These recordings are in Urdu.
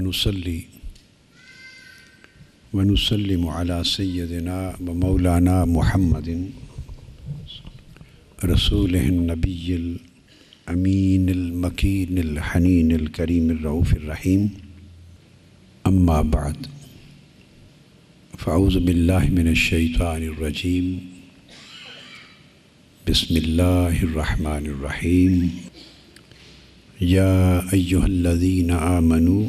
ونصلي ونسلم على سيدنا ومولانا محمد رسوله النبي الأمين المكين الحنين الكريم الرؤوف الرحيم. أما بعد، فأعوذ بالله من الشيطان الرجيم. بسم الله الرحمن الرحيم. يا أيها الذين آمنوا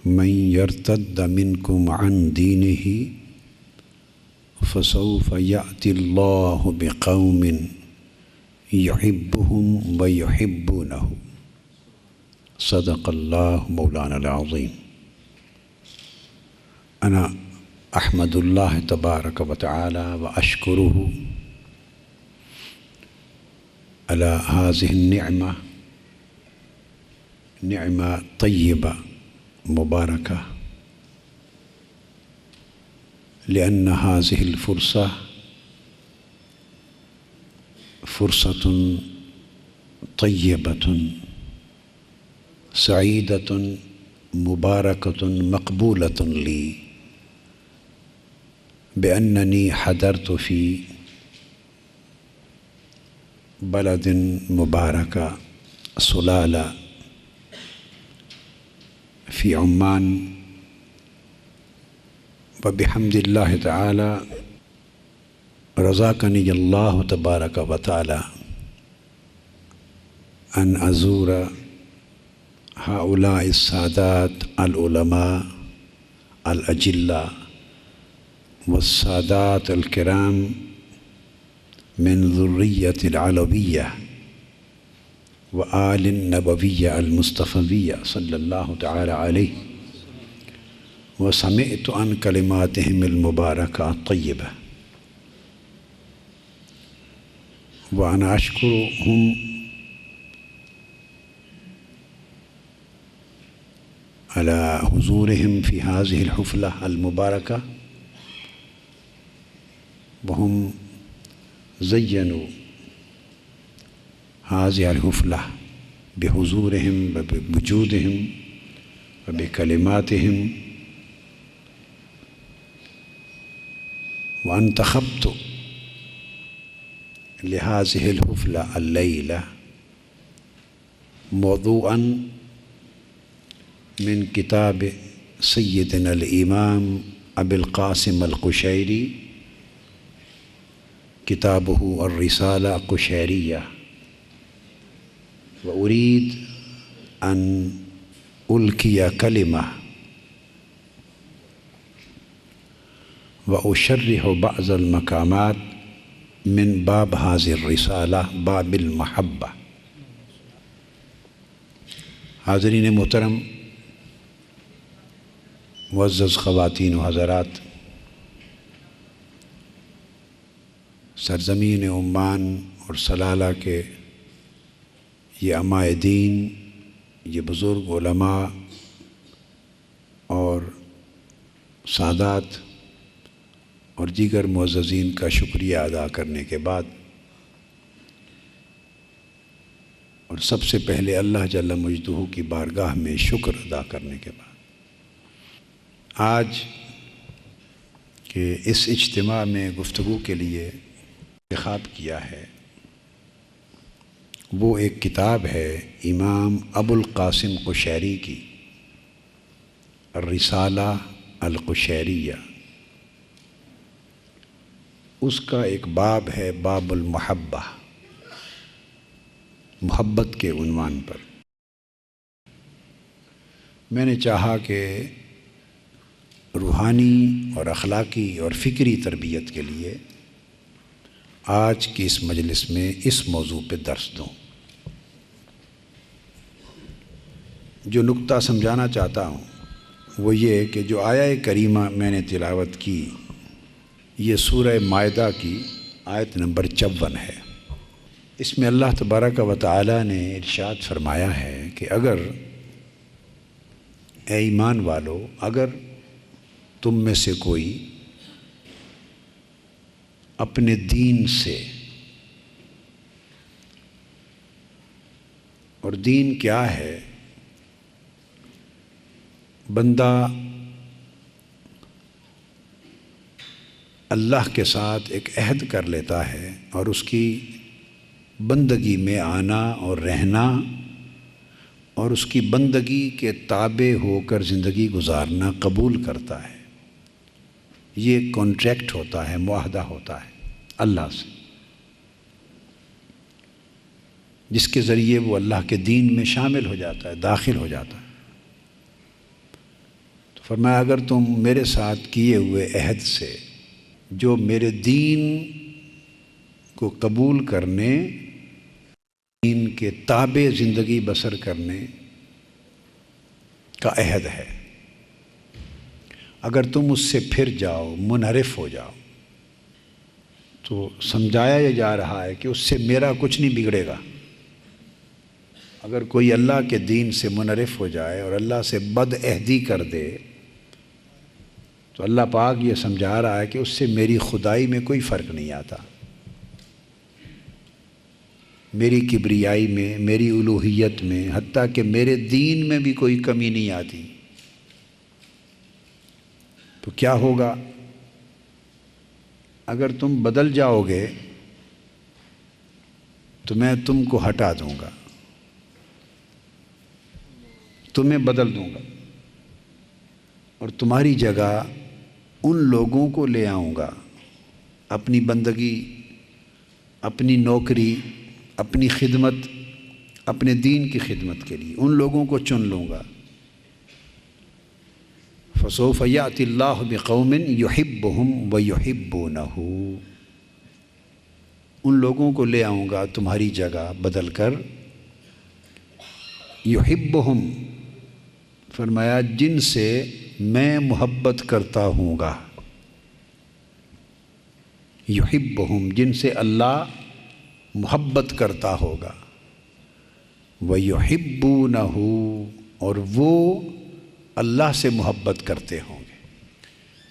من يرتد منكم عن دينه فسوف يأتي الله بقوم يحبهم ويحبونه. صدق الله مولانا العظيم. أنا أحمد الله تبارك وتعالى وأشكره على هذه النعمة، نعمة طيبة مباركة، لأن هذه الفرصة فرصة طيبة سعيدة مباركة مقبولة لي، بأنني حضرت في بلد مباركة سلالة في عمان، وبحمد الله تعالى رزقني الله تبارك وتعالى أن أزور هؤلاء السادات العلماء الأجلاء والسادات الكرام من ذرية العلوية وآل النبوية المصطفوية صلى الله تعالى عليه، وسمعت عن كلماتهم المباركة الطيبة، وأنا أشكرهم على حضورهم في هذه الحفلة المباركة، وهم زينوا هذه الحفلة بحضورهم وبوجودهم وبكلماتهم، وانتخبت لهذه الحفلة الليلة موضوعا من كتاب سيدنا الإمام أبي القاسم القشيري، كتابه الرسالة القشيرية، وأريد أن ألقي كلمة وأشرح بعض المقامات من باب هذه الرسالة، باب المحبة. حاضرین محترم، معزز خواتین و حضرات، سرزمین عمان اور سلالہ کے یہ علماء دین، یہ بزرگ علماء اور سادات اور دیگر معززین کا شکریہ ادا کرنے کے بعد، اور سب سے پہلے اللہ جل مجدہ کی بارگاہ میں شکر ادا کرنے کے بعد، آج کے اس اجتماع میں گفتگو کے لیے انتخاب کیا ہے، وہ ایک کتاب ہے امام ابو القاسم قشیری کی، الرسالہ القشیریہ۔ اس کا ایک باب ہے باب المحبہ، محبت کے عنوان پر۔ میں نے چاہا کہ روحانی اور اخلاقی اور فکری تربیت کے لیے آج کی اس مجلس میں اس موضوع پہ درس دوں۔ جو نکتہ سمجھانا چاہتا ہوں وہ یہ کہ جو آیہ کریمہ میں نے تلاوت کی، یہ سورہ مائدہ کی آیت نمبر 54 ہے۔ اس میں اللہ تبارک و تعالی نے ارشاد فرمایا ہے کہ اگر اے ایمان والو، اگر تم میں سے کوئی اپنے دین سے، اور دین کیا ہے؟ بندہ اللہ کے ساتھ ایک عہد کر لیتا ہے اور اس کی بندگی میں آنا اور رہنا اور اس کی بندگی کے تابع ہو کر زندگی گزارنا قبول کرتا ہے، یہ کانٹریکٹ ہوتا ہے، معاہدہ ہوتا ہے اللہ سے، جس کے ذریعے وہ اللہ کے دین میں شامل ہو جاتا ہے، داخل ہو جاتا ہے۔ تو فرمایا اگر تم میرے ساتھ کیے ہوئے عہد سے، جو میرے دین کو قبول کرنے، دین کے تابع زندگی بسر کرنے کا عہد ہے، اگر تم اس سے پھر جاؤ، منحرف ہو جاؤ، تو سمجھایا یہ جا رہا ہے کہ اس سے میرا کچھ نہیں بگڑے گا۔ اگر کوئی اللہ کے دین سے منحرف ہو جائے اور اللہ سے بد عہدی کر دے تو اللہ پاک یہ سمجھا رہا ہے کہ اس سے میری خدائی میں کوئی فرق نہیں آتا، میری کبریائی میں، میری الوہیت میں، حتیٰ کہ میرے دین میں بھی کوئی کمی نہیں آتی۔ تو کیا ہوگا اگر تم بدل جاؤ گے تو میں تم کو ہٹا دوں گا، تمہیں بدل دوں گا اور تمہاری جگہ ان لوگوں کو لے آؤں گا، اپنی بندگی، اپنی نوکری، اپنی خدمت، اپنے دین کی خدمت کے لیے ان لوگوں کو چن لوں گا۔ فَسَوْفَ يَأْتِ اللَّهُ بِقَوْمٍ يُحِبُّهُمْ وَيُحِبُّونَهُ، ان لوگوں کو لے آؤں گا تمہاری جگہ بدل کر، يُحِبُّهُمْ فرمایا جن سے میں محبت کرتا ہوں گا، يُحِبُّهُمْ جن سے اللہ محبت کرتا ہوگا، وَيُحِبُّونَهُ اور وہ اللہ سے محبت کرتے ہوں گے۔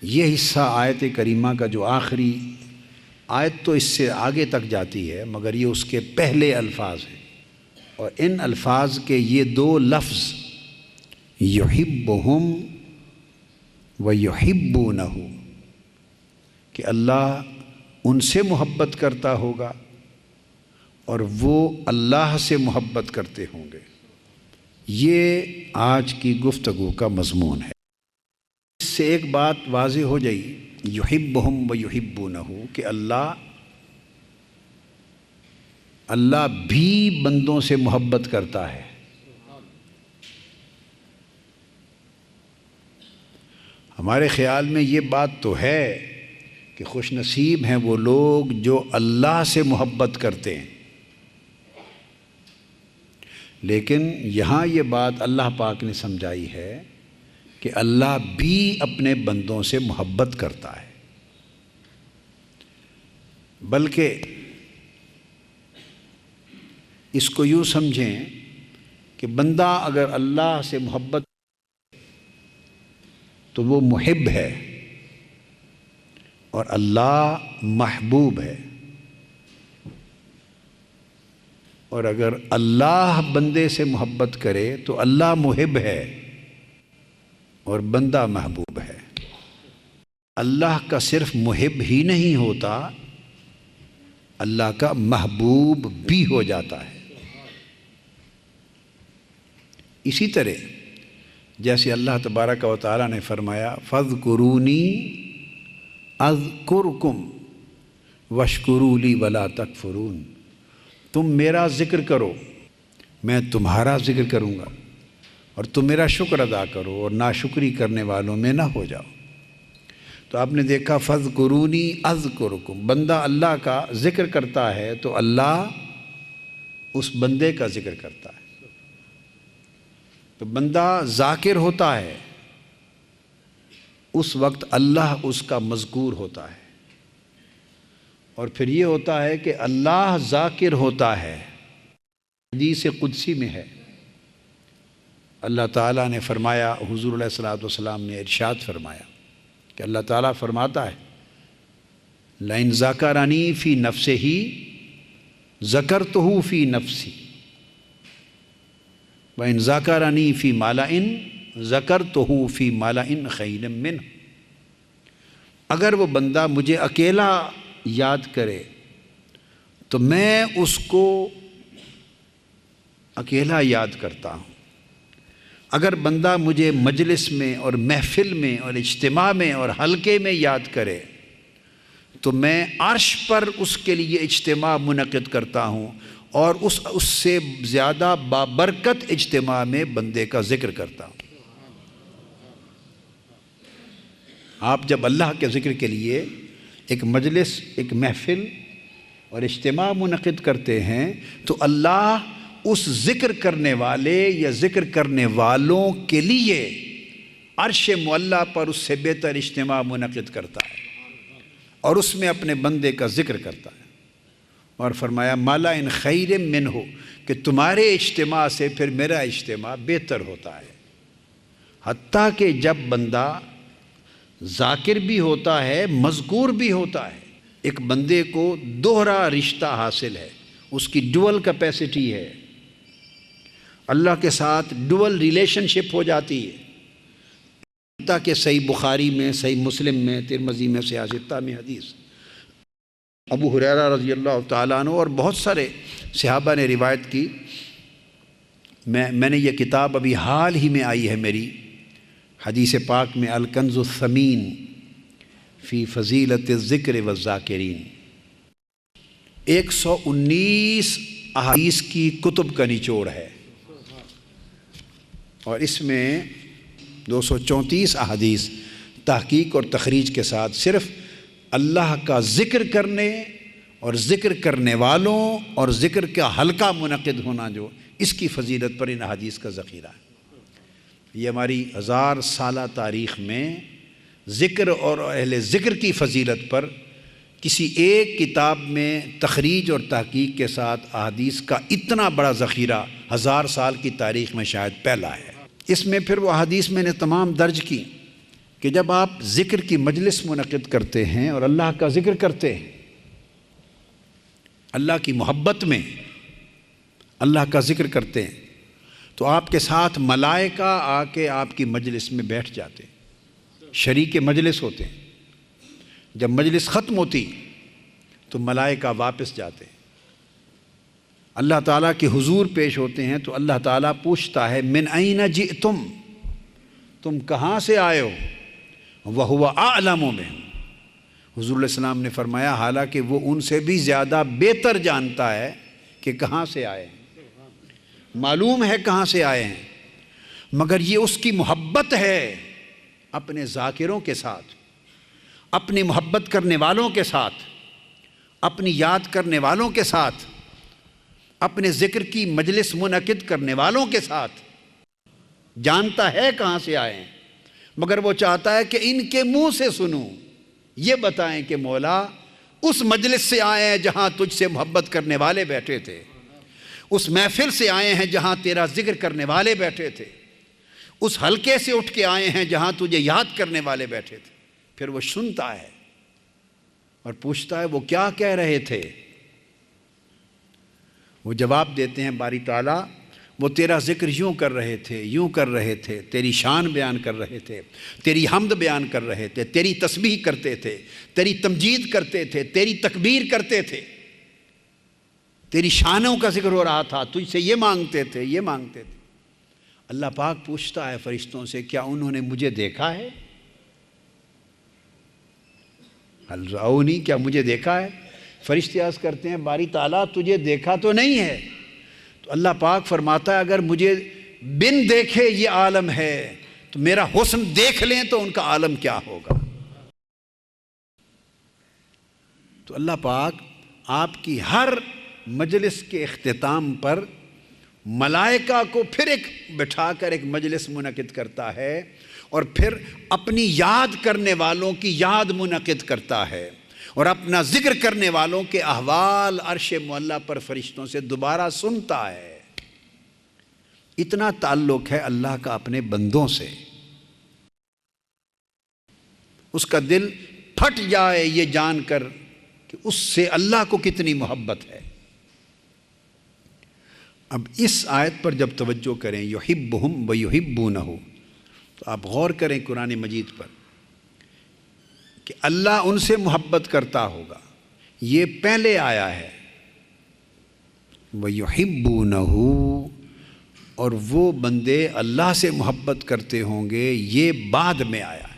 یہ حصہ آیت کریمہ کا جو آخری آیت تو اس سے آگے تک جاتی ہے مگر یہ اس کے پہلے الفاظ ہیں، اور ان الفاظ کے یہ دو لفظ یحبہم ویحبونہ کہ اللہ ان سے محبت کرتا ہوگا اور وہ اللہ سے محبت کرتے ہوں گے، یہ آج کی گفتگو کا مضمون ہے۔ اس سے ایک بات واضح ہو جائی یحبہم ویحبونہ کہ اللہ بھی بندوں سے محبت کرتا ہے۔ ہمارے خیال میں یہ بات تو ہے کہ خوش نصیب ہیں وہ لوگ جو اللہ سے محبت کرتے ہیں، لیکن یہاں یہ بات اللہ پاک نے سمجھائی ہے کہ اللہ بھی اپنے بندوں سے محبت کرتا ہے، بلکہ اس کو یوں سمجھیں کہ بندہ اگر اللہ سے محبت تو وہ محب ہے اور اللہ محبوب ہے، اور اگر اللہ بندے سے محبت کرے تو اللہ محب ہے اور بندہ محبوب ہے۔ اللہ کا صرف محب ہی نہیں ہوتا، اللہ کا محبوب بھی ہو جاتا ہے۔ اسی طرح جیسے اللہ تبارک و تعالیٰ نے فرمایا فَاذْكُرُونِي أَذْكُرْكُمْ وَاشْكُرُوا لِي وَلَا تَكْفُرُونَ، تم میرا ذکر کرو میں تمہارا ذکر کروں گا اور تم میرا شکر ادا کرو اور ناشکری کرنے والوں میں نہ ہو جاؤ۔ تو آپ نے دیکھا فَاذْكُرُونِي أَذْكُرْكُمْ، بندہ اللہ کا ذکر کرتا ہے تو اللہ اس بندے کا ذکر کرتا ہے۔ تو بندہ ذاکر ہوتا ہے اس وقت اللہ اس کا مذکور ہوتا ہے، اور پھر یہ ہوتا ہے کہ اللہ ذاکر ہوتا ہے۔ حدیث قدسی میں ہے اللہ تعالیٰ نے فرمایا، حضور علیہ الصلوۃ والسلام نے ارشاد فرمایا کہ اللہ تعالیٰ فرماتا ہے لَإِن ذَكَرَنِي فِي نَفْسِهِ ذَكَرْتُهُ فِي نَفْسِي وَإِن ذَكَرَنِي فِي مَلَئٍ ذکرتہ فی ملئ خیر منہ، اگر وہ بندہ مجھے اکیلا یاد کرے تو میں اس کو اکیلا یاد کرتا ہوں، اگر بندہ مجھے مجلس میں اور محفل میں اور اجتماع میں اور حلقے میں یاد کرے تو میں عرش پر اس کے لیے اجتماع منعقد کرتا ہوں اور اس سے زیادہ بابرکت اجتماع میں بندے کا ذکر کرتا ہوں۔ آپ جب اللہ کے ذکر کے لیے ایک مجلس، ایک محفل اور اجتماع منعقد کرتے ہیں تو اللہ اس ذکر کرنے والے یا ذکر کرنے والوں کے لیے عرش معلیٰ پر اس سے بہتر اجتماع منعقد کرتا ہے اور اس میں اپنے بندے کا ذکر کرتا ہے، اور فرمایا ملئ خیر منہ، کہ تمہارے اجتماع سے پھر میرا اجتماع بہتر ہوتا ہے۔ حتیٰ کہ جب بندہ ذاکر بھی ہوتا ہے، مذکور بھی ہوتا ہے، ایک بندے کو دوہرا رشتہ حاصل ہے، اس کی ڈوئل کیپیسٹی ہے، اللہ کے ساتھ ڈوئل ریلیشن شپ ہو جاتی ہے۔ حتیٰ کہ صحیح بخاری میں، صحیح مسلم میں، ترمذی میں، صحیح ستہ میں حدیث ابو ہریرہ رضی اللہ تعالیٰ عنہ اور بہت سارے صحابہ نے روایت کی۔ میں نے یہ کتاب ابھی حال ہی میں آئی ہے میری، حدیث پاک میں الکنز الثمین فی فضیلت الذکر والذاکرین، 119 احادیث کی کتب کا نچوڑ ہے، اور اس میں 234 احادیث تحقیق اور تخریج کے ساتھ صرف اللہ کا ذکر کرنے اور ذکر کرنے والوں اور ذکر کا حلقہ منعقد ہونا، جو اس کی فضیلت پر ان احادیث کا ذخیرہ ہے۔ یہ ہماری 1000 سالہ تاریخ میں ذکر اور اہل ذکر کی فضیلت پر کسی ایک کتاب میں تخریج اور تحقیق کے ساتھ احادیث کا اتنا بڑا ذخیرہ 1000 سال کی تاریخ میں شاید پہلا ہے۔ اس میں پھر وہ احادیث میں نے تمام درج کی کہ جب آپ ذکر کی مجلس منعقد کرتے ہیں اور اللہ کا ذکر کرتے ہیں، اللہ کی محبت میں اللہ کا ذکر کرتے ہیں، تو آپ کے ساتھ ملائکہ آ کے آپ کی مجلس میں بیٹھ جاتے ہیں، شریک مجلس ہوتے ہیں۔ جب مجلس ختم ہوتی تو ملائکہ واپس جاتے ہیں، اللہ تعالیٰ کے حضور پیش ہوتے ہیں، تو اللہ تعالیٰ پوچھتا ہے من این جئتم، تم کہاں سے آئے ہو؟ وَهُوَ أَعْلَمُ بِهِمْ، حضور علیہ السلام نے فرمایا حالانکہ وہ ان سے بھی زیادہ بہتر جانتا ہے کہ کہاں سے آئے ہیں، معلوم ہے کہاں سے آئے ہیں، مگر یہ اس کی محبت ہے اپنے ذاکروں کے ساتھ، اپنی محبت کرنے والوں کے ساتھ، اپنی یاد کرنے والوں کے ساتھ، اپنے ذکر کی مجلس منعقد کرنے والوں کے ساتھ، جانتا ہے کہاں سے آئے ہیں، مگر وہ چاہتا ہے کہ ان کے منہ سے سنوں، یہ بتائیں کہ مولا اس مجلس سے آئے ہیں جہاں تجھ سے محبت کرنے والے بیٹھے تھے، اس محفل سے آئے ہیں جہاں تیرا ذکر کرنے والے بیٹھے تھے، اس حلقے سے اٹھ کے آئے ہیں جہاں تجھے یاد کرنے والے بیٹھے تھے۔ پھر وہ سنتا ہے اور پوچھتا ہے وہ کیا کہہ رہے تھے، وہ جواب دیتے ہیں باری تعالیٰ وہ تیرا ذکر یوں کر رہے تھے، یوں کر رہے تھے، تیری شان بیان کر رہے تھے، تیری حمد بیان کر رہے تھے، تیری تسبیح کرتے تھے، تیری تمجید کرتے تھے، تیری تکبیر کرتے تھے، تیری شانوں کا ذکر ہو رہا تھا، تجھ سے یہ مانگتے تھے، یہ مانگتے تھے۔ اللہ پاک پوچھتا ہے فرشتوں سے کیا انہوں نے مجھے دیکھا ہے؟ ہل رأونی، کیا مجھے دیکھا ہے؟ فرشتے عرض کرتے ہیں باری تعالیٰ تجھے دیکھا تو نہیں ہے۔ تو اللہ پاک فرماتا ہے اگر مجھے بن دیکھے یہ عالم ہے تو میرا حسن دیکھ لیں تو ان کا عالم کیا ہوگا۔ تو اللہ پاک آپ کی ہر مجلس کے اختتام پر ملائکہ کو پھر ایک بٹھا کر ایک مجلس منعقد کرتا ہے اور پھر اپنی یاد کرنے والوں کی یاد منعقد کرتا ہے اور اپنا ذکر کرنے والوں کے احوال عرش معلیٰ پر فرشتوں سے دوبارہ سنتا ہے۔ اتنا تعلق ہے اللہ کا اپنے بندوں سے، اس کا دل پھٹ جائے یہ جان کر کہ اس سے اللہ کو کتنی محبت ہے۔ اب اس آیت پر جب توجہ کریں یحبہم ویحبونہ، تو آپ غور کریں قرآن مجید پر کہ اللہ ان سے محبت کرتا ہوگا، یہ پہلے آیا ہے، وَيُحِبُّونَهُ، اور وہ بندے اللہ سے محبت کرتے ہوں گے، یہ بعد میں آیا ہے۔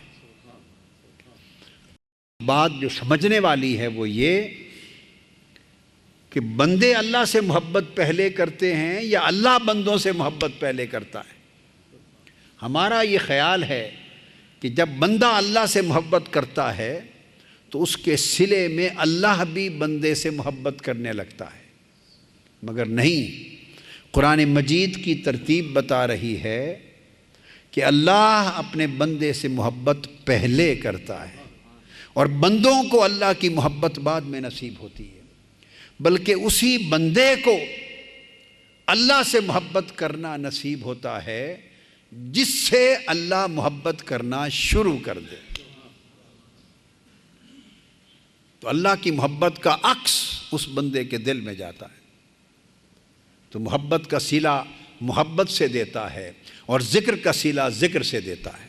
بات جو سمجھنے والی ہے وہ یہ کہ بندے اللہ سے محبت پہلے کرتے ہیں یا اللہ بندوں سے محبت پہلے کرتا ہے۔ ہمارا یہ خیال ہے کہ جب بندہ اللہ سے محبت کرتا ہے تو اس کے صلے میں اللہ بھی بندے سے محبت کرنے لگتا ہے، مگر نہیں، قرآن مجید کی ترتیب بتا رہی ہے کہ اللہ اپنے بندے سے محبت پہلے کرتا ہے اور بندوں کو اللہ کی محبت بعد میں نصیب ہوتی ہے، بلکہ اسی بندے کو اللہ سے محبت کرنا نصیب ہوتا ہے جس سے اللہ محبت کرنا شروع کر دے۔ تو اللہ کی محبت کا عکس اس بندے کے دل میں جاتا ہے، تو محبت کا صلہ محبت سے دیتا ہے اور ذکر کا صلہ ذکر سے دیتا ہے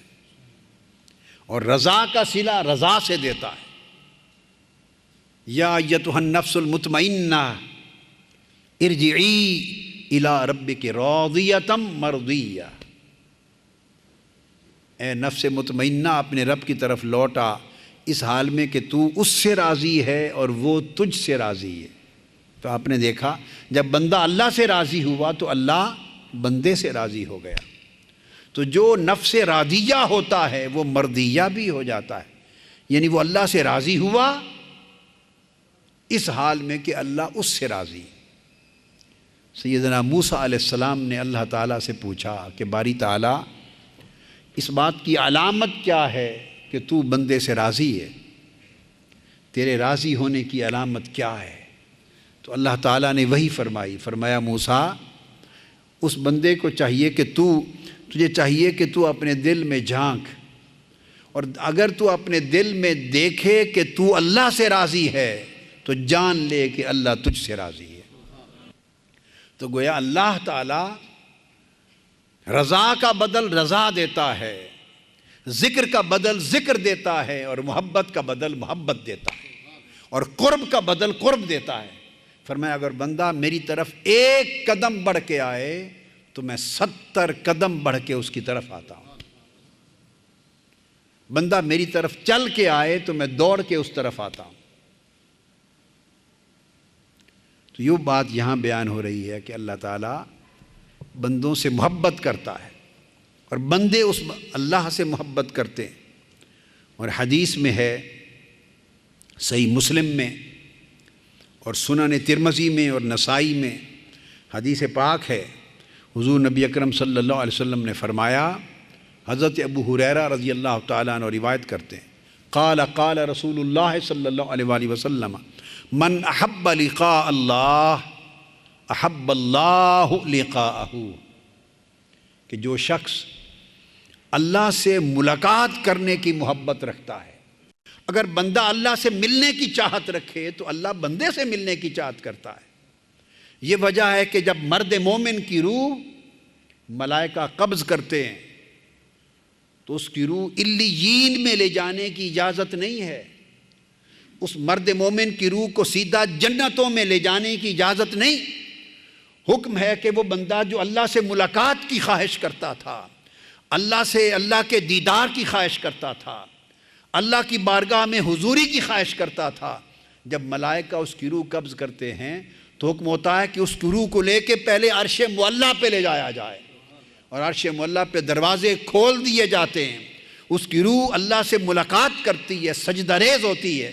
اور رضا کا صلہ رضا سے دیتا ہے۔ یا ایتھا النفس المطمئنہ ارجعی الی ربک راضیۃ مرضیہ، اے نفس مطمئنہ اپنے رب کی طرف لوٹا اس حال میں کہ تو اس سے راضی ہے اور وہ تجھ سے راضی ہے۔ تو آپ نے دیکھا جب بندہ اللہ سے راضی ہوا تو اللہ بندے سے راضی ہو گیا، تو جو نفس راضیہ ہوتا ہے وہ مرضیہ بھی ہو جاتا ہے، یعنی وہ اللہ سے راضی ہوا اس حال میں کہ اللہ اس سے راضی۔ سیدنا موسیٰ علیہ السلام نے اللہ تعالیٰ سے پوچھا کہ باری تعالیٰ اس بات کی علامت کیا ہے کہ تو بندے سے راضی ہے، تیرے راضی ہونے کی علامت کیا ہے؟ تو اللہ تعالیٰ نے وہی فرمایا موسیٰ اس بندے کو چاہیے کہ تجھے چاہیے کہ تو اپنے دل میں جھانک، اور اگر تو اپنے دل میں دیکھے کہ تو اللہ سے راضی ہے تو جان لے کہ اللہ تجھ سے راضی ہے۔ تو گویا اللہ تعالیٰ رضا کا بدل رضا دیتا ہے، ذکر کا بدل ذکر دیتا ہے، اور محبت کا بدل محبت دیتا ہے، اور قرب کا بدل قرب دیتا ہے۔ فرمایا اگر بندہ میری طرف ایک قدم بڑھ کے آئے تو میں 70 قدم بڑھ کے اس کی طرف آتا ہوں، بندہ میری طرف چل کے آئے تو میں دوڑ کے اس طرف آتا ہوں۔ تو یہ بات یہاں بیان ہو رہی ہے کہ اللہ تعالیٰ بندوں سے محبت کرتا ہے اور بندے اس اللہ سے محبت کرتے ہیں۔ اور حدیث میں ہے، صحیح مسلم میں اور سنن ترمذی میں اور نسائی میں حدیث پاک ہے، حضور نبی اکرم صلی اللہ علیہ وسلم نے فرمایا، حضرت ابو ہریرہ رضی اللہ تعالیٰ عنہ روایت کرتے ہیں، قال رسول اللہ صلی اللہ علیہ وآلہ وسلم من احب لقاء اللہ احب اللہ لقاءہ، کہ جو شخص اللہ سے ملاقات کرنے کی محبت رکھتا ہے، اگر بندہ اللہ سے ملنے کی چاہت رکھے تو اللہ بندے سے ملنے کی چاہت کرتا ہے۔ یہ وجہ ہے کہ جب مرد مومن کی روح ملائکہ قبض کرتے ہیں تو اس کی روح علیین میں لے جانے کی اجازت نہیں ہے، اس مرد مومن کی روح کو سیدھا جنتوں میں لے جانے کی اجازت نہیں۔ حکم ہے کہ وہ بندہ جو اللہ سے ملاقات کی خواہش کرتا تھا، اللہ کے دیدار کی خواہش کرتا تھا، اللہ کی بارگاہ میں حضوری کی خواہش کرتا تھا، جب ملائکہ اس کی روح قبض کرتے ہیں تو حکم ہوتا ہے کہ اس کی روح کو لے کے پہلے عرش معلیٰ پہ لے جایا جائے، اور عرش معلیٰ پہ دروازے کھول دیے جاتے ہیں، اس کی روح اللہ سے ملاقات کرتی ہے، سجدہ ریز ہوتی ہے،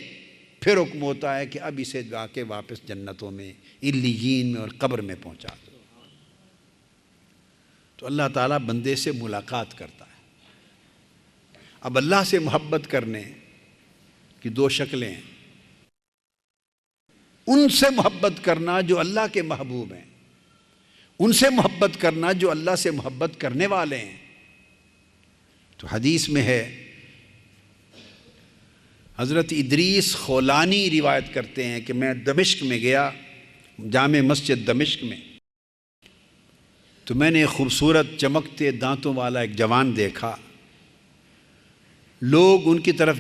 پھر حکم ہوتا ہے کہ اب اسے جا کے واپس جنتوں میں علیین میں اور قبر میں پہنچا دو۔ تو اللہ تعالیٰ بندے سے ملاقات کرتا ہے۔ اب اللہ سے محبت کرنے کی دو شکلیں ہیں، ان سے محبت کرنا جو اللہ کے محبوب ہیں، ان سے محبت کرنا جو اللہ سے محبت کرنے والے ہیں۔ تو حدیث میں ہے، حضرت ادریس خولانی روایت کرتے ہیں کہ میں دمشق میں گیا، جامع مسجد دمشق میں، تو میں نے خوبصورت چمکتے دانتوں والا ایک جوان دیکھا لوگ ان کی طرف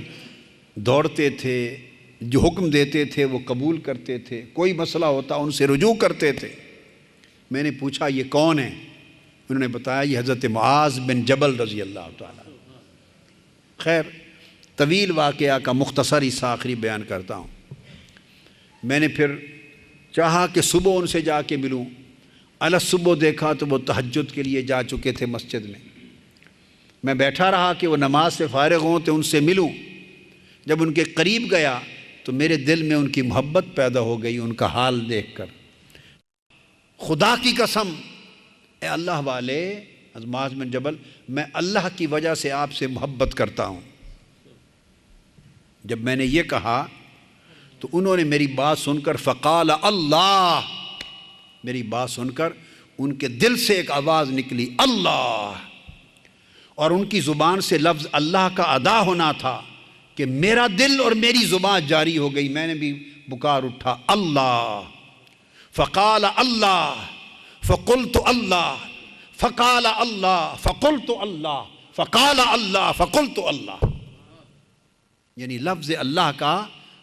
دوڑتے تھے، جو حکم دیتے تھے وہ قبول کرتے تھے، کوئی مسئلہ ہوتا ان سے رجوع کرتے تھے۔ میں نے پوچھا یہ کون ہیں؟ انہوں نے بتایا یہ حضرت معاذ بن جبل رضی اللہ تعالیٰ۔ خیر، طویل واقعہ کا مختصر حصہ آخری بیان کرتا ہوں۔ میں نے پھر چاہا کہ صبح ان سے جا کے ملوں۔ صبح دیکھا تو وہ تہجد کے لیے جا چکے تھے مسجد میں۔ میں بیٹھا رہا کہ وہ نماز سے فارغ ہوں تو ان سے ملوں۔ جب ان کے قریب گیا تو میرے دل میں ان کی محبت پیدا ہو گئی ان کا حال دیکھ کر۔ خدا کی قسم، اے اللہ والے معاذ بن جبل، میں اللہ کی وجہ سے آپ سے محبت کرتا ہوں۔ جب میں نے یہ کہا تو انہوں نے میری بات سن کر فقال اللہ، میری بات سن کر ان کے دل سے ایک آواز نکلی اللہ، اور ان کی زبان سے لفظ اللہ کا ادا ہونا تھا کہ میرا دل اور میری زبان جاری ہو گئی، میں نے بھی پکار اٹھا اللہ۔ فقال اللہ فقلت اللہ فقال اللہ فقلت اللہ فقال اللہ فقلت اللہ، یعنی لفظ اللہ کا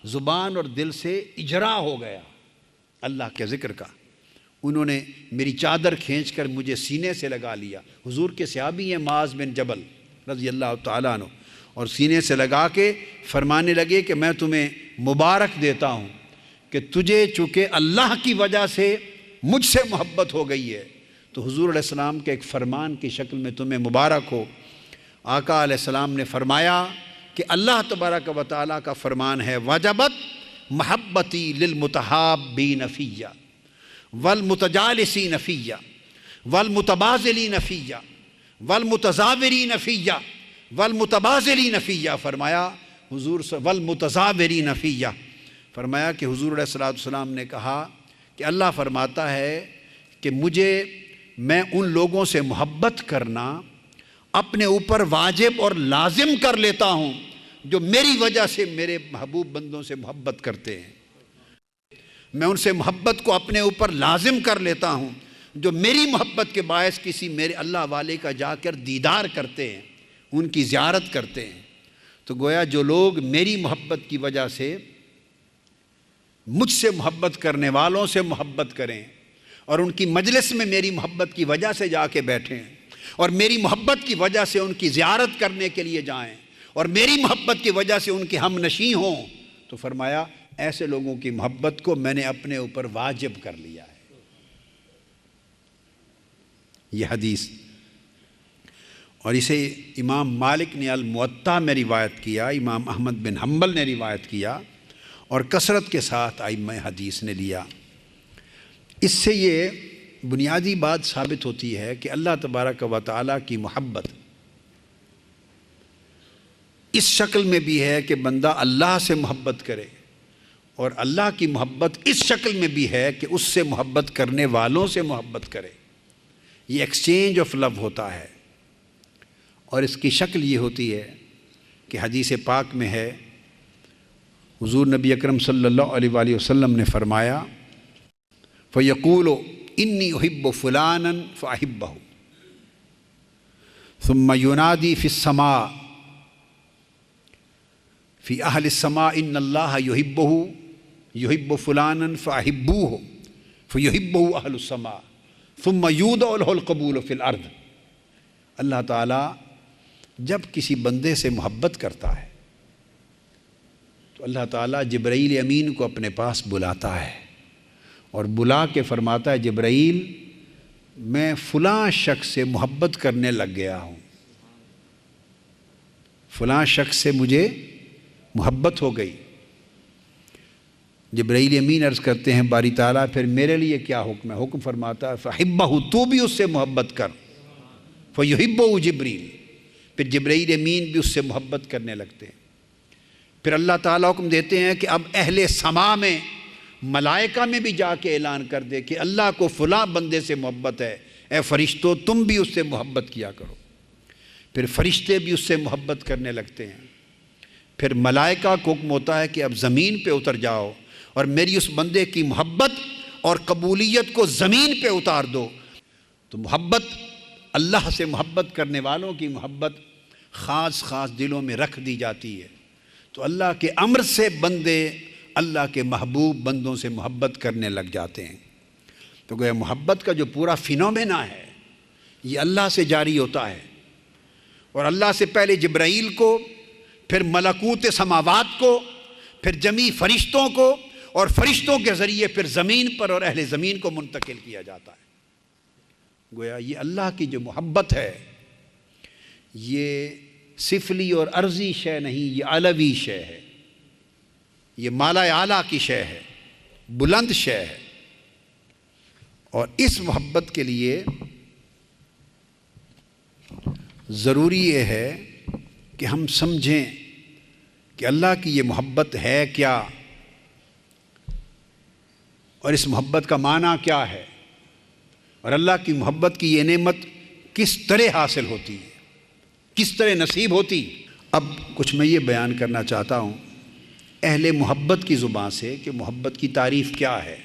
زبان اور دل سے اجرا ہو گیا اللہ کے ذکر کا۔ انہوں نے میری چادر کھینچ کر مجھے سینے سے لگا لیا۔ حضور کے صحابی ہیں معاذ بن جبل رضی اللہ تعالیٰ عنہ، اور سینے سے لگا کے فرمانے لگے کہ میں تمہیں مبارک دیتا ہوں کہ تجھے چونکہ اللہ کی وجہ سے مجھ سے محبت ہو گئی ہے تو حضور علیہ السلام کے ایک فرمان کی شکل میں تمہیں مبارک ہو۔ آقا علیہ السلام نے فرمایا کہ اللہ تبارک و تعالیٰ کا فرمان ہے وجبت محبتی للمتحابین فیہ والمتجالسین فیہ والمتبازلین فیہ والمتزاورین فیہ والمتبازلین فیہ، فرمایا حضور والمتزاورین فیہ، فرمایا کہ حضور علیہ السلام نے کہا کہ اللہ فرماتا ہے کہ میں ان لوگوں سے محبت کرنا اپنے اوپر واجب اور لازم کر لیتا ہوں جو میری وجہ سے میرے محبوب بندوں سے محبت کرتے ہیں۔ میں ان سے محبت کو اپنے اوپر لازم کر لیتا ہوں جو میری محبت کے باعث کسی میرے اللہ والے کا جا کر دیدار کرتے ہیں، ان کی زیارت کرتے ہیں۔ تو گویا جو لوگ میری محبت کی وجہ سے مجھ سے محبت کرنے والوں سے محبت کریں اور ان کی مجلس میں میری محبت کی وجہ سے جا کے بیٹھیں اور میری محبت کی وجہ سے ان کی زیارت کرنے کے لیے جائیں اور میری محبت کی وجہ سے ان کے ہم نشیں ہوں، تو فرمایا ایسے لوگوں کی محبت کو میں نے اپنے اوپر واجب کر لیا ہے۔ یہ حدیث، اور اسے امام مالک نے الموطا میں روایت کیا، امام احمد بن حنبل نے روایت کیا، اور کثرت کے ساتھ ائمہ حدیث نے لیا۔ اس سے یہ بنیادی بات ثابت ہوتی ہے کہ اللہ تبارک و تعالیٰ کی محبت اس شکل میں بھی ہے کہ بندہ اللہ سے محبت کرے، اور اللہ کی محبت اس شکل میں بھی ہے کہ اس سے محبت کرنے والوں سے محبت کرے۔ یہ ایکسچینج آف لو ہوتا ہے، اور اس کی شکل یہ ہوتی ہے کہ حدیث پاک میں ہے، حضور نبی اکرم صلی اللہ علیہ وآلہ وسلم نے فرمایا فَيَقُولُ إِنِّي أُحِبُّ فُلَانًا فَأَحِبَّهُ ثُمَّ يُنَادِي فِي السَّمَاءِ فِي أَهْلِ السَّمَاءِ إِنَّ اللَّهَ يُحِبُّ فُلَانًا فَأَحِبُّوهُ فَيُحِبُّهُ أَهْلُ السَّمَاءِ ثُمَّ يُودَعُ لَهُ الْقَبُولُ فِي الْأَرْضِ۔ اللہ تعالیٰ جب کسی بندے سے محبت کرتا ہے تو اللہ تعالیٰ جبرائیل امین کو اپنے پاس بلاتا ہے اور بلا کے فرماتا ہے جبرائیل میں فلاں شخص سے محبت کرنے لگ گیا ہوں، فلاں شخص سے مجھے محبت ہو گئی۔ جبرائیل امین عرض کرتے ہیں باری تعالیٰ پھر میرے لیے کیا حکم ہے؟ حکم فرماتا ہے فَحِبَّهُ، تو بھی اس سے محبت کر، فَيُحِبُّهُ جبریل، پھر جبرائیل امین بھی اس سے محبت کرنے لگتے ہیں۔ پھر اللہ تعالیٰ حکم دیتے ہیں کہ اب اہل سما میں، ملائکہ میں بھی جا کے اعلان کر دے کہ اللہ کو فلاں بندے سے محبت ہے، اے فرشتوں تم بھی اس سے محبت کیا کرو۔ پھر فرشتے بھی اس سے محبت کرنے لگتے ہیں۔ پھر ملائکہ کو حکم ہوتا ہے کہ اب زمین پہ اتر جاؤ اور میری اس بندے کی محبت اور قبولیت کو زمین پہ اتار دو۔ تو محبت، اللہ سے محبت کرنے والوں کی محبت خاص خاص دلوں میں رکھ دی جاتی ہے، تو اللہ کے امر سے بندے اللہ کے محبوب بندوں سے محبت کرنے لگ جاتے ہیں۔ تو گویا محبت کا جو پورا فینومینا ہے یہ اللہ سے جاری ہوتا ہے، اور اللہ سے پہلے جبرائیل کو، پھر ملکوت سماوات کو، پھر جمیع فرشتوں کو، اور فرشتوں کے ذریعے پھر زمین پر اور اہل زمین کو منتقل کیا جاتا ہے۔ گویا یہ اللہ کی جو محبت ہے یہ سفلی اور عرضی شے نہیں، یہ علوی شے ہے، یہ مالا اعلیٰ کی شے ہے، بلند شے ہے۔ اور اس محبت کے لیے ضروری یہ ہے کہ ہم سمجھیں کہ اللہ کی یہ محبت ہے کیا، اور اس محبت کا معنی کیا ہے، اور اللہ کی محبت کی یہ نعمت کس طرح حاصل ہوتی ہے، کس طرح نصیب ہوتی۔ اب کچھ میں یہ بیان کرنا چاہتا ہوں اہل محبت کی زبان سے کہ محبت کی تعریف کیا ہے،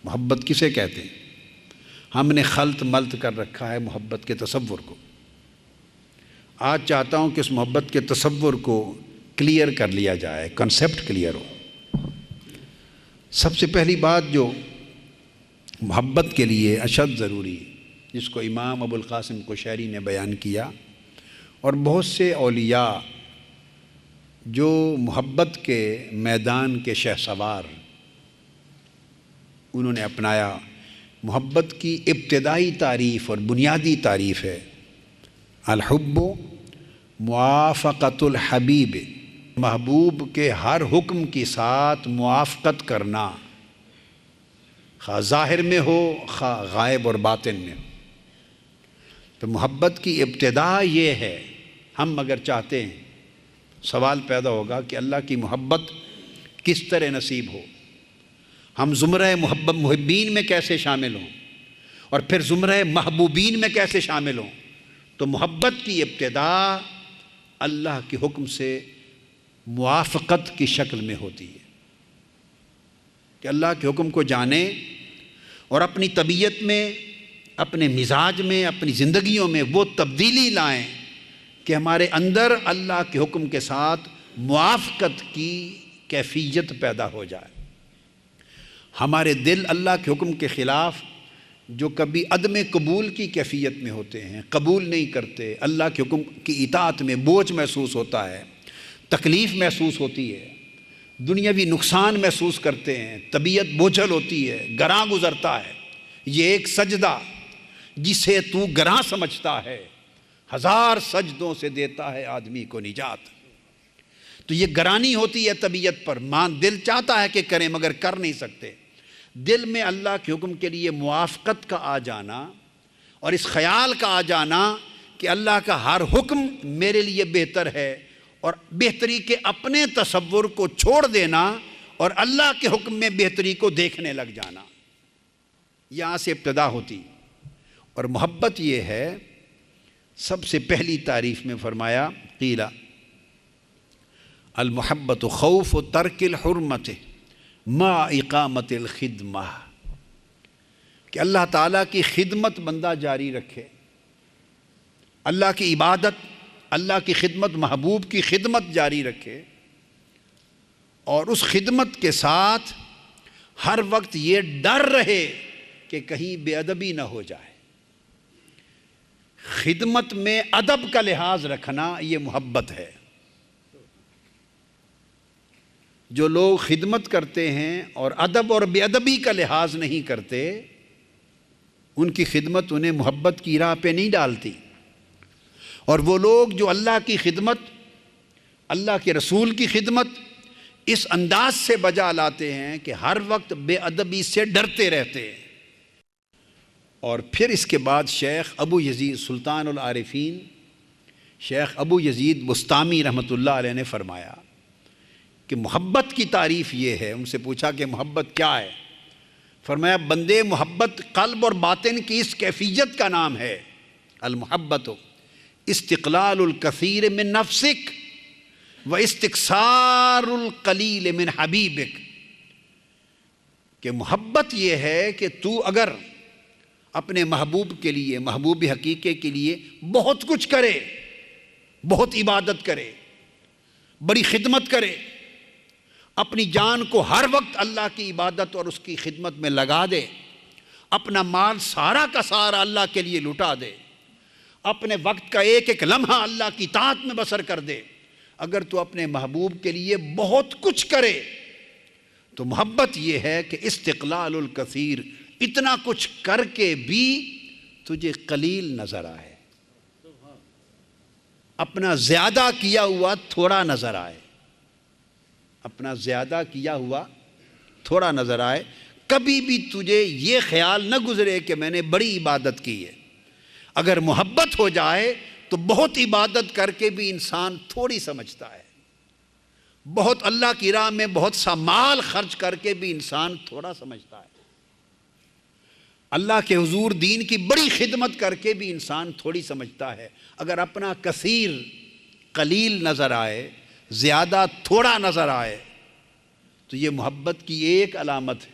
محبت کسے کہتے ہیں۔ ہم نے خلط ملط کر رکھا ہے محبت کے تصور کو۔ آج چاہتا ہوں کہ اس محبت کے تصور کو کلیئر کر لیا جائے، کنسیپٹ کلیئر ہو۔ سب سے پہلی بات جو محبت کے لیے اشد ضروری، جس کو امام ابو القاسم قشیری نے بیان کیا، اور بہت سے اولیاء جو محبت کے میدان کے شہسوار انہوں نے اپنایا، محبت کی ابتدائی تعریف اور بنیادی تعریف ہے الحب موافقت الحبیب، محبوب کے ہر حکم کے ساتھ موافقت کرنا، خواہ ظاہر میں ہو خواہ غائب اور باطن میں ہو۔ تو محبت کی ابتدا یہ ہے، ہم اگر چاہتے ہیں، سوال پیدا ہوگا کہ اللہ کی محبت کس طرح نصیب ہو، ہم زمرہ محبین میں کیسے شامل ہوں، اور پھر زمرہ محبوبین میں کیسے شامل ہوں۔ تو محبت کی ابتدا اللہ کے حکم سے موافقت کی شکل میں ہوتی ہے، کہ اللہ کے حکم کو جانیں اور اپنی طبیعت میں، اپنے مزاج میں، اپنی زندگیوں میں وہ تبدیلی لائیں کہ ہمارے اندر اللہ کے حکم کے ساتھ موافقت کی کیفیت پیدا ہو جائے۔ ہمارے دل اللہ کے حکم کے خلاف جو کبھی عدم قبول کی کیفیت میں ہوتے ہیں، قبول نہیں کرتے، اللہ کے حکم کی اطاعت میں بوجھ محسوس ہوتا ہے، تکلیف محسوس ہوتی ہے، دنیاوی نقصان محسوس کرتے ہیں، طبیعت بوجھل ہوتی ہے، گراں گزرتا ہے۔ یہ ایک سجدہ جسے تو گراں سمجھتا ہے، ہزار سجدوں سے دیتا ہے آدمی کو نجات۔ تو یہ گرانی ہوتی ہے طبیعت پر، دل چاہتا ہے کہ کریں مگر کر نہیں سکتے۔ دل میں اللہ کے حکم کے لیے موافقت کا آ جانا، اور اس خیال کا آ جانا کہ اللہ کا ہر حکم میرے لیے بہتر ہے، اور بہتری کے اپنے تصور کو چھوڑ دینا اور اللہ کے حکم میں بہتری کو دیکھنے لگ جانا، یہاں سے ابتدا ہوتی۔ اور محبت یہ ہے، سب سے پہلی تعریف میں فرمایا قیلا المحبت خوف و ترک الحرمت ما اقامت الخدمہ، کہ اللہ تعالیٰ کی خدمت بندہ جاری رکھے، اللہ کی عبادت، اللہ کی خدمت، محبوب کی خدمت جاری رکھے، اور اس خدمت کے ساتھ ہر وقت یہ ڈر رہے کہ کہیں بے ادبی نہ ہو جائے۔ خدمت میں ادب کا لحاظ رکھنا یہ محبت ہے۔ جو لوگ خدمت کرتے ہیں اور ادب اور بے ادبی کا لحاظ نہیں کرتے، ان کی خدمت انہیں محبت کی راہ پہ نہیں ڈالتی۔ اور وہ لوگ جو اللہ کی خدمت، اللہ کے رسول کی خدمت اس انداز سے بجا لاتے ہیں کہ ہر وقت بے ادبی سے ڈرتے رہتے ہیں۔ اور پھر اس کے بعد شیخ ابو یزید سلطان العارفین، شیخ ابو یزید بستامی رحمۃ اللہ علیہ نے فرمایا کہ محبت کی تعریف یہ ہے۔ ان سے پوچھا کہ محبت کیا ہے؟ فرمایا بندے، محبت قلب اور باطن کی اس کیفیت کا نام ہے، المحبت استقلال الکثیر من نفسک و استکثار القلیل من حبیبک، کہ محبت یہ ہے کہ تو اگر اپنے محبوب کے لیے، محبوب حقیقی کے لیے بہت کچھ کرے، بہت عبادت کرے، بڑی خدمت کرے، اپنی جان کو ہر وقت اللہ کی عبادت اور اس کی خدمت میں لگا دے، اپنا مال سارا کا سارا اللہ کے لیے لٹا دے، اپنے وقت کا ایک ایک لمحہ اللہ کی طاعت میں بسر کر دے، اگر تو اپنے محبوب کے لیے بہت کچھ کرے تو محبت یہ ہے کہ استقلال الکثیر، اتنا کچھ کر کے بھی تجھے قلیل نظر آئے، اپنا زیادہ کیا ہوا تھوڑا نظر آئے، اپنا زیادہ کیا ہوا تھوڑا نظر آئے، کبھی بھی تجھے یہ خیال نہ گزرے کہ میں نے بڑی عبادت کی ہے۔ اگر محبت ہو جائے تو بہت عبادت کر کے بھی انسان تھوڑی سمجھتا ہے، بہت اللہ کی راہ میں بہت سا مال خرچ کر کے بھی انسان تھوڑا سمجھتا ہے، اللہ کے حضور دین کی بڑی خدمت کر کے بھی انسان تھوڑی سمجھتا ہے۔ اگر اپنا کثیر قلیل نظر آئے، زیادہ تھوڑا نظر آئے تو یہ محبت کی ایک علامت ہے۔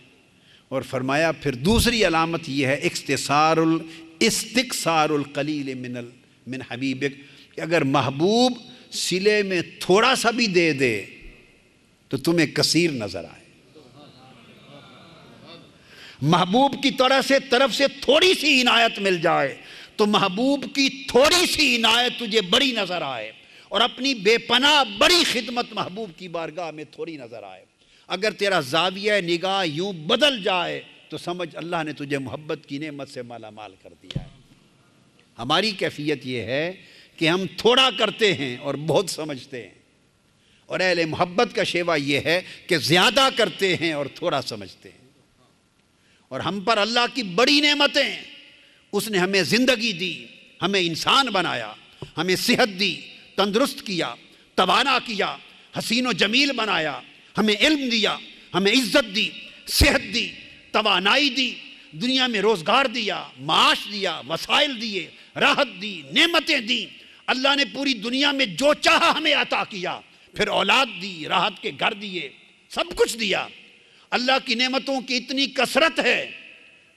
اور فرمایا پھر دوسری علامت یہ ہے استقصار القلیل من حبیبک، کہ اگر محبوب صلے میں تھوڑا سا بھی دے دے تو تمہیں کثیر نظر آئے، محبوب کی طرف سے تھوڑی سی عنایت مل جائے تو محبوب کی تھوڑی سی عنایت تجھے بڑی نظر آئے، اور اپنی بے پناہ بڑی خدمت محبوب کی بارگاہ میں تھوڑی نظر آئے۔ اگر تیرا زاویہ نگاہ یوں بدل جائے تو سمجھ اللہ نے تجھے محبت کی نعمت سے مالا مال کر دیا ہے۔ ہماری کیفیت یہ ہے کہ ہم تھوڑا کرتے ہیں اور بہت سمجھتے ہیں، اور اہل محبت کا شیوہ یہ ہے کہ زیادہ کرتے ہیں اور تھوڑا سمجھتے ہیں۔ اور ہم پر اللہ کی بڑی نعمتیں، اس نے ہمیں زندگی دی، ہمیں انسان بنایا، ہمیں صحت دی، تندرست کیا، توانا کیا، حسین و جمیل بنایا، ہمیں علم دیا، ہمیں عزت دی، صحت دی، توانائی دی، دنیا میں روزگار دیا، معاش دیا، وسائل دیے، راحت دی، نعمتیں دی۔ اللہ نے پوری دنیا میں جو چاہا ہمیں عطا کیا، پھر اولاد دی، راحت کے گھر دیے، سب کچھ دیا۔ اللہ کی نعمتوں کی اتنی کثرت ہے،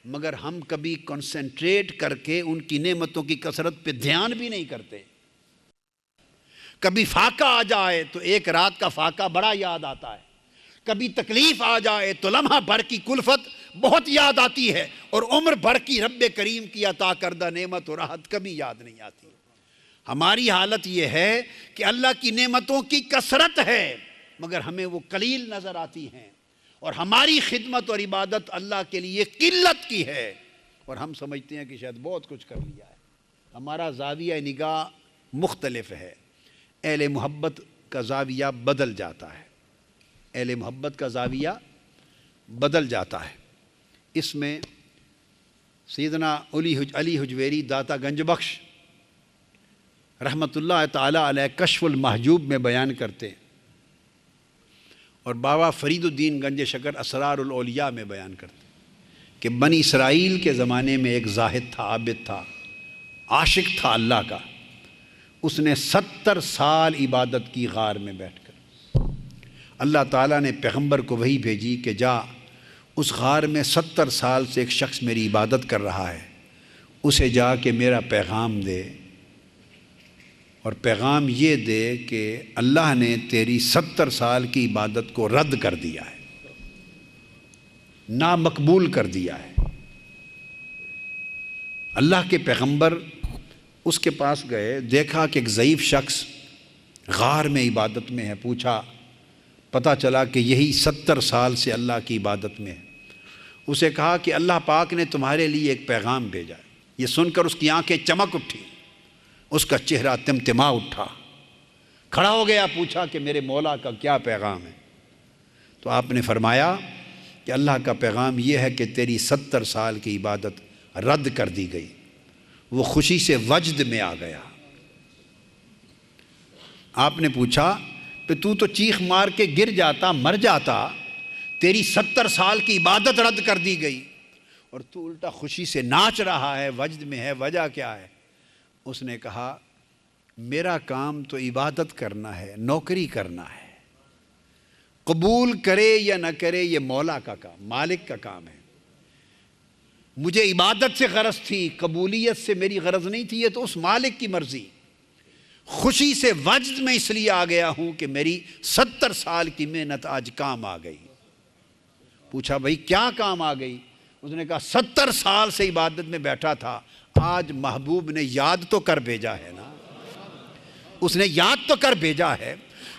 مگر ہم کبھی کنسنٹریٹ کر کے ان کی نعمتوں کی کثرت پہ دھیان بھی نہیں کرتے۔ کبھی فاقہ آ جائے تو ایک رات کا فاقہ بڑا یاد آتا ہے، کبھی تکلیف آ جائے تو لمحہ بھر کی کلفت بہت یاد آتی ہے، اور عمر بھر کی رب کریم کی عطا کردہ نعمت اور راحت کبھی یاد نہیں آتی۔ ہماری حالت یہ ہے کہ اللہ کی نعمتوں کی کثرت ہے مگر ہمیں وہ قلیل نظر آتی ہیں، اور ہماری خدمت اور عبادت اللہ کے لیے قلت کی ہے، اور ہم سمجھتے ہیں کہ شاید بہت کچھ کر لیا ہے۔ ہمارا زاویہ نگاہ مختلف ہے۔ اہل محبت کا زاویہ بدل جاتا ہے، اہل محبت کا زاویہ بدل جاتا ہے۔ اس میں سیدنا علی حجویری داتا گنج بخش رحمۃ اللہ تعالی علیہ کشف المحجوب میں بیان کرتے ہیں، اور بابا فرید الدین گنج شکر اسرار الاولیاء میں بیان کرتے ہیں کہ بنی اسرائیل کے زمانے میں ایک زاہد تھا، عابد تھا، عاشق تھا اللہ کا۔ اس نے 70 سال عبادت کی غار میں بیٹھ کر۔ اللہ تعالیٰ نے پیغمبر کو وحی بھیجی کہ جا اس غار میں 70 سال سے ایک شخص میری عبادت کر رہا ہے، اسے جا کے میرا پیغام دے، اور پیغام یہ دے کہ اللہ نے تیری 70 سال کی عبادت کو رد کر دیا ہے، نامقبول کر دیا ہے۔ اللہ کے پیغمبر اس کے پاس گئے، دیکھا کہ ایک ضعیف شخص غار میں عبادت میں ہے، پوچھا، پتہ چلا کہ یہی 70 سال سے اللہ کی عبادت میں ہے۔ اسے کہا کہ اللہ پاک نے تمہارے لیے ایک پیغام بھیجا ہے۔ یہ سن کر اس کی آنکھیں چمک اٹھی، اس کا چہرہ تمتما اٹھا، کھڑا ہو گیا، پوچھا کہ میرے مولا کا کیا پیغام ہے؟ تو آپ نے فرمایا کہ اللہ کا پیغام یہ ہے کہ تیری 70 سال کی عبادت رد کر دی گئی۔ وہ خوشی سے وجد میں آ گیا۔ آپ نے پوچھا کہ تو چیخ مار کے گر جاتا، مر جاتا، تیری 70 سال کی عبادت رد کر دی گئی اور تو الٹا خوشی سے ناچ رہا ہے، وجد میں ہے، وجہ کیا ہے؟ اس نے کہا میرا کام تو عبادت کرنا ہے، نوکری کرنا ہے، قبول کرے یا نہ کرے یہ مولا کا کام، مالک کا کام ہے۔ مجھے عبادت سے غرض تھی، قبولیت سے میری غرض نہیں تھی، یہ تو اس مالک کی مرضی۔ خوشی سے وجد میں اس لیے آ گیا ہوں کہ میری 70 سال کی محنت آج کام آ گئی۔ پوچھا بھائی کیا کام آ گئی؟ اس نے کہا 70 سال سے عبادت میں بیٹھا تھا، آج محبوب نے یاد تو کر بھیجا ہے نا، اس نے یاد تو کر بھیجا ہے،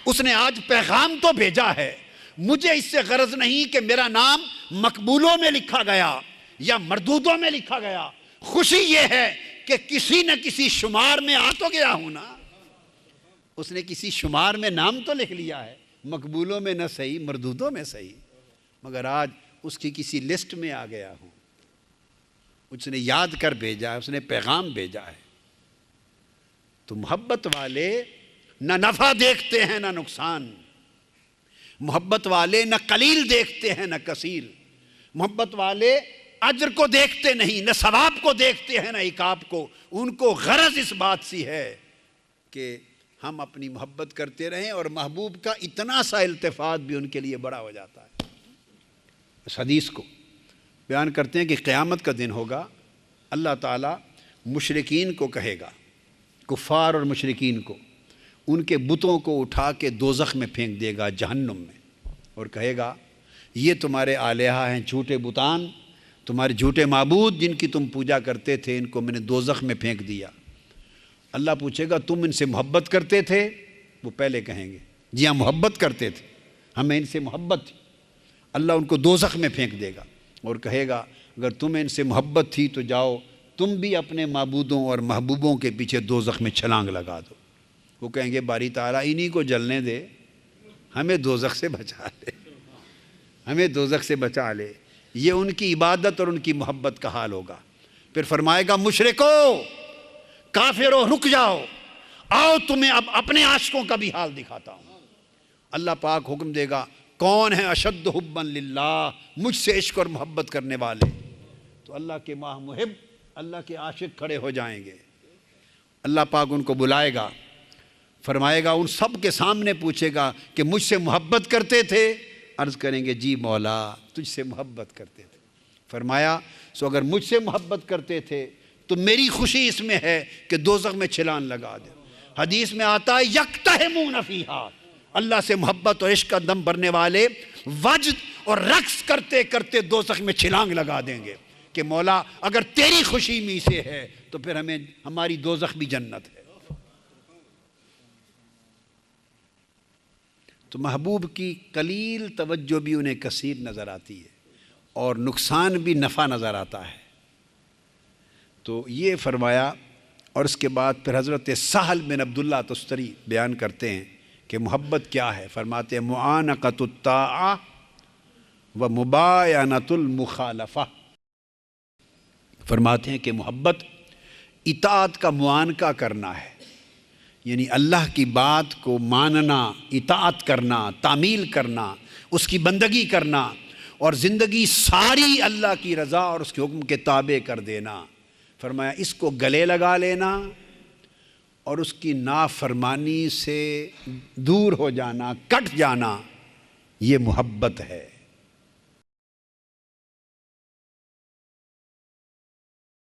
اس نے آج پیغام تو بھیجا ہے۔ مجھے اس سے غرض نہیں کہ میرا نام مقبولوں میں لکھا گیا یا مردودوں میں لکھا گیا، خوشی یہ ہے کہ کسی نہ کسی شمار میں آ تو گیا ہوں نا۔ اس نے کسی شمار میں نام تو لکھ لیا ہے، مقبولوں میں نہ صحیح مردودوں میں صحیح، مگر آج اس کی کسی لسٹ میں آ گیا ہوں۔ اس نے یاد کر بھیجا ہے، اس نے پیغام بھیجا ہے۔ تو محبت والے نہ نفع دیکھتے ہیں نہ نقصان، محبت والے نہ قلیل دیکھتے ہیں نہ کثیر، محبت والے اجر کو دیکھتے نہیں، نہ ثواب کو دیکھتے ہیں نہ عقاب کو۔ ان کو غرض اس بات سی ہے کہ ہم اپنی محبت کرتے رہیں، اور محبوب کا اتنا سا التفات بھی ان کے لیے بڑا ہو جاتا ہے۔ اس حدیث کو بیان کرتے ہیں کہ قیامت کا دن ہوگا، اللہ تعالیٰ مشرکین کو کہے گا، کفار اور مشرکین کو، ان کے بتوں کو اٹھا کے دوزخ میں پھینک دے گا، جہنم میں، اور کہے گا یہ تمہارے آلیہ ہیں، جھوٹے بتان، تمہارے جھوٹے معبود جن کی تم پوجا کرتے تھے، ان کو میں نے دوزخ میں پھینک دیا۔ اللہ پوچھے گا تم ان سے محبت کرتے تھے؟ وہ پہلے کہیں گے جی ہاں محبت کرتے تھے، ہمیں ان سے محبت تھی۔ اللہ ان کو دوزخ میں پھینک دے گا اور کہے گا اگر تمہیں ان سے محبت تھی تو جاؤ تم بھی اپنے معبودوں اور محبوبوں کے پیچھے دوزخ میں چھلانگ لگا دو۔ وہ کہیں گے باری تعالیٰ انہی کو جلنے دے، ہمیں دوزخ سے بچا لے، ہمیں دوزخ سے بچا لے۔ یہ ان کی عبادت اور ان کی محبت کا حال ہوگا۔ پھر فرمائے گا مشرکو، کافرو، رک جاؤ، آؤ تمہیں اب اپنے عاشقوں کا بھی حال دکھاتا ہوں۔ اللہ پاک حکم دے گا کون ہے اشد حبا للہ، مجھ سے عشق اور محبت کرنے والے؟ تو اللہ کے ماہ محب، اللہ کے عاشق کھڑے ہو جائیں گے۔ اللہ پاک ان کو بلائے گا، فرمائے گا، ان سب کے سامنے پوچھے گا کہ مجھ سے محبت کرتے تھے؟ عرض کریں گے جی مولا تجھ سے محبت کرتے تھے۔ فرمایا سو اگر مجھ سے محبت کرتے تھے تو میری خوشی اس میں ہے کہ دوزخ میں چھلانگ لگا دے۔ حدیث میں آتا ہے یقتحمون فیہا، اللہ سے محبت اور عشق کا دم بھرنے والے وجد اور رقص کرتے کرتے دوزخ میں چھلانگ لگا دیں گے کہ مولا اگر تیری خوشی میں سے ہے تو پھر ہماری دوزخ بھی جنت ہے۔ تو محبوب کی قلیل توجہ بھی انہیں کثیر نظر آتی ہے اور نقصان بھی نفع نظر آتا ہے۔ تو یہ فرمایا، اور اس کے بعد پھر حضرت سہل بن عبداللہ تستری بیان کرتے ہیں کہ محبت کیا ہے۔ فرماتے ہیں معانقۃ الطاعہ و مباینۃ المخالفہ۔ فرماتے ہیں کہ محبت اطاعت کا معانقہ کرنا ہے، یعنی اللہ کی بات کو ماننا، اطاعت کرنا، تعمیل کرنا، اس کی بندگی کرنا، اور زندگی ساری اللہ کی رضا اور اس کے حکم کے تابع کر دینا۔ فرمایا اس کو گلے لگا لینا اور اس کی نافرمانی سے دور ہو جانا، کٹ جانا، یہ محبت ہے۔